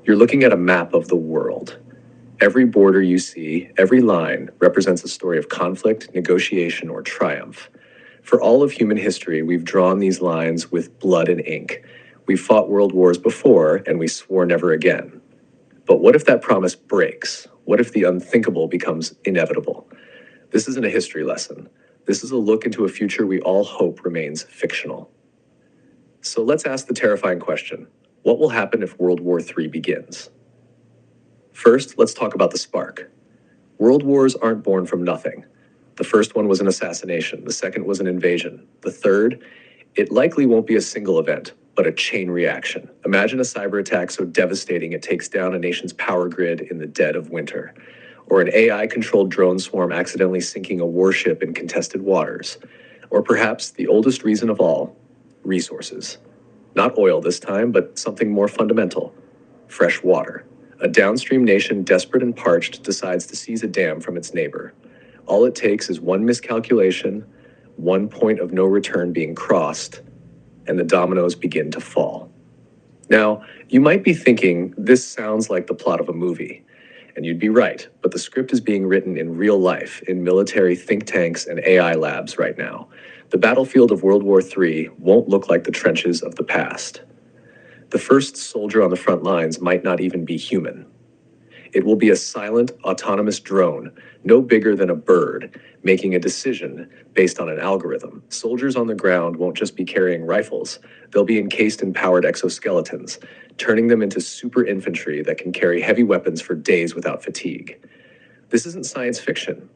You're looking at a map of the world. Every border you see, every line, represents a story of conflict, negotiation, or triumph. For all of human history, we've drawn these lines with blood and ink. We've fought world wars before, and we swore never again. But what if that promise breaks? What if the unthinkable becomes inevitable? This isn't a history lesson. This is a look into a future we all hope remains fictional. So let's ask the terrifying question. What will happen if World War III begins? First, let's talk about the spark. World wars aren't born from nothing. The first one was an assassination. The second was an invasion. The third, it likely won't be a single event, but a chain reaction. Imagine a cyber attack so devastating it takes down a nation's power grid in the dead of winter, or an AI-controlled drone swarm accidentally sinking a warship in contested waters, or perhaps the oldest reason of all, resources. Not oil this time, but something more fundamental, fresh water. A downstream nation desperate and parched decides to seize a dam from its neighbor. All it takes is one miscalculation, one point of no return being crossed, and the dominoes begin to fall. Now, you might be thinking, this sounds like the plot of a movie. And you'd be right, but the script is being written in real life, in military think tanks and AI labs right now. The battlefield of World War III won't look like the trenches of the past. The first soldier on the front lines might not even be human. It will be a silent, autonomous drone, no bigger than a bird, making a decision based on an algorithm. Soldiers on the ground won't just be carrying rifles. They'll be encased in powered exoskeletons, turning them into super infantry that can carry heavy weapons for days without fatigue. This isn't science fiction.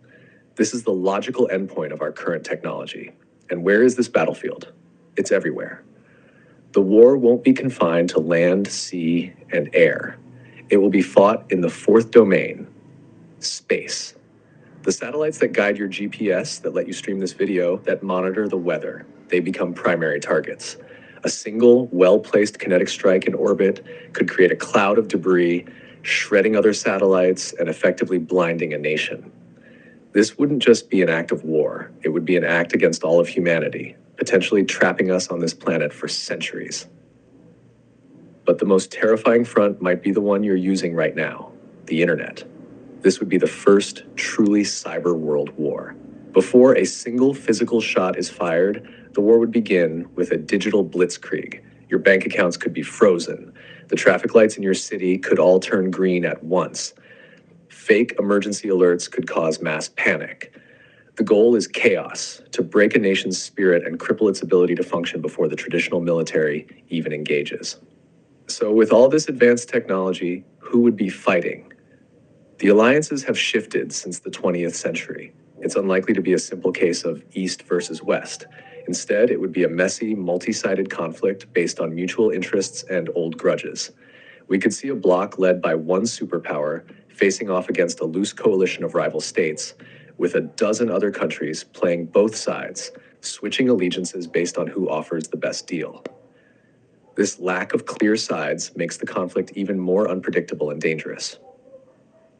This is the logical endpoint of our current technology. And where is this battlefield? It's everywhere. The war won't be confined to land, sea, and air. It will be fought in the fourth domain, space. The satellites that guide your GPS, that let you stream this video, that monitor the weather, they become primary targets. A single, well-placed kinetic strike in orbit could create a cloud of debris, shredding other satellites and effectively blinding a nation. This wouldn't just be an act of war, it would be an act against all of humanity, potentially trapping us on this planet for centuries. But the most terrifying front might be the one you're using right now, the internet. This would be the first truly cyber world war. Before a single physical shot is fired, the war would begin with a digital blitzkrieg. Your bank accounts could be frozen. The traffic lights in your city could all turn green at once. Fake emergency alerts could cause mass panic. The goal is chaos, to break a nation's spirit and cripple its ability to function before the traditional military even engages. So with all this advanced technology, who would be fighting? The alliances have shifted since the 20th century. It's unlikely to be a simple case of East versus West. Instead, it would be a messy, multi-sided conflict based on mutual interests and old grudges. We could see a bloc led by one superpower facing off against a loose coalition of rival states, with a dozen other countries playing both sides, switching allegiances based on who offers the best deal. This lack of clear sides makes the conflict even more unpredictable and dangerous.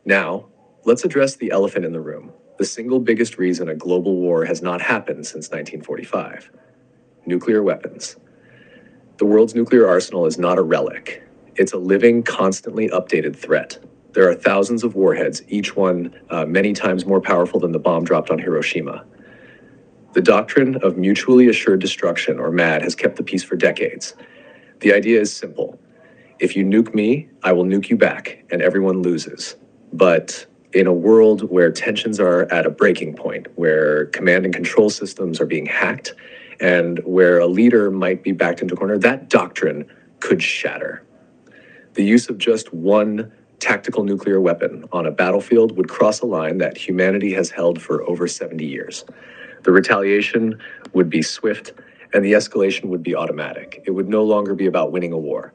Now, let's address the elephant in the room, the single biggest reason a global war has not happened since 1945. Nuclear weapons. The world's nuclear arsenal is not a relic. It's a living, constantly updated threat. There are thousands of warheads, each one many times more powerful than the bomb dropped on Hiroshima. The doctrine of mutually assured destruction, or MAD, has kept the peace for decades. The idea is simple. If you nuke me, I will nuke you back, and everyone loses. But in a world where tensions are at a breaking point, where command and control systems are being hacked, and where a leader might be backed into a corner, that doctrine could shatter. The use of just one tactical nuclear weapon on a battlefield would cross a line that humanity has held for over 70 years. The retaliation would be swift, and the escalation would be automatic. It would no longer be about winning a war.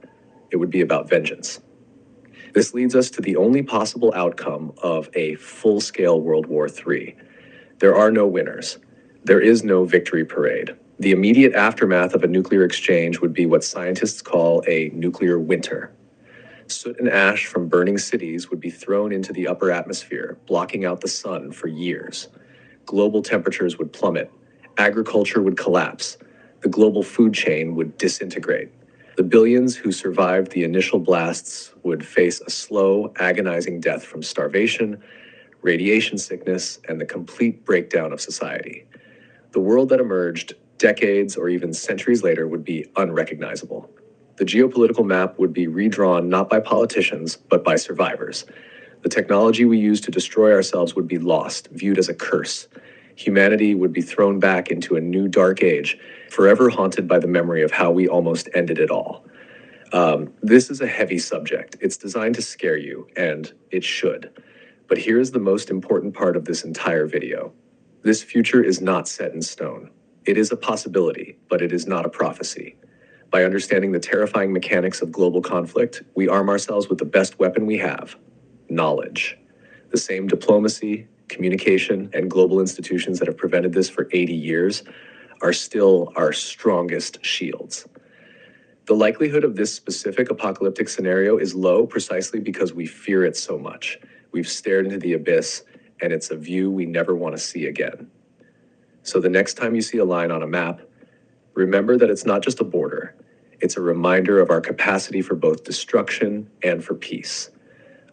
It would be about vengeance. This leads us to the only possible outcome of a full-scale World War III. There are no winners. There is no victory parade. The immediate aftermath of a nuclear exchange would be what scientists call a nuclear winter. Soot and ash from burning cities would be thrown into the upper atmosphere, blocking out the sun for years. Global temperatures would plummet. Agriculture would collapse. The global food chain would disintegrate. The billions who survived the initial blasts would face a slow, agonizing death from starvation, radiation sickness, and the complete breakdown of society. The world that emerged decades or even centuries later would be unrecognizable. The geopolitical map would be redrawn not by politicians, but by survivors. The technology we use to destroy ourselves would be lost, viewed as a curse. Humanity would be thrown back into a new dark age, forever haunted by the memory of how we almost ended it all. This is a heavy subject. It's designed to scare you, and it should. But here's the most important part of this entire video. This future is not set in stone. It is a possibility, but it is not a prophecy. By understanding the terrifying mechanics of global conflict, we arm ourselves with the best weapon we have: knowledge. The same diplomacy, communication, and global institutions that have prevented this for 80 years are still our strongest shields. The likelihood of this specific apocalyptic scenario is low precisely because we fear it so much. We've stared into the abyss, and it's a view we never want to see again. So the next time you see a line on a map, remember that it's not just a border. It's a reminder of our capacity for both destruction and for peace.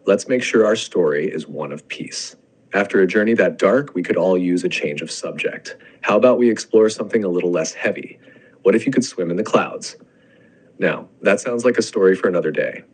Let's make sure our story is one of peace. After a journey that dark, we could all use a change of subject. How about we explore something a little less heavy? What if you could swim in the clouds? Now, that sounds like a story for another day.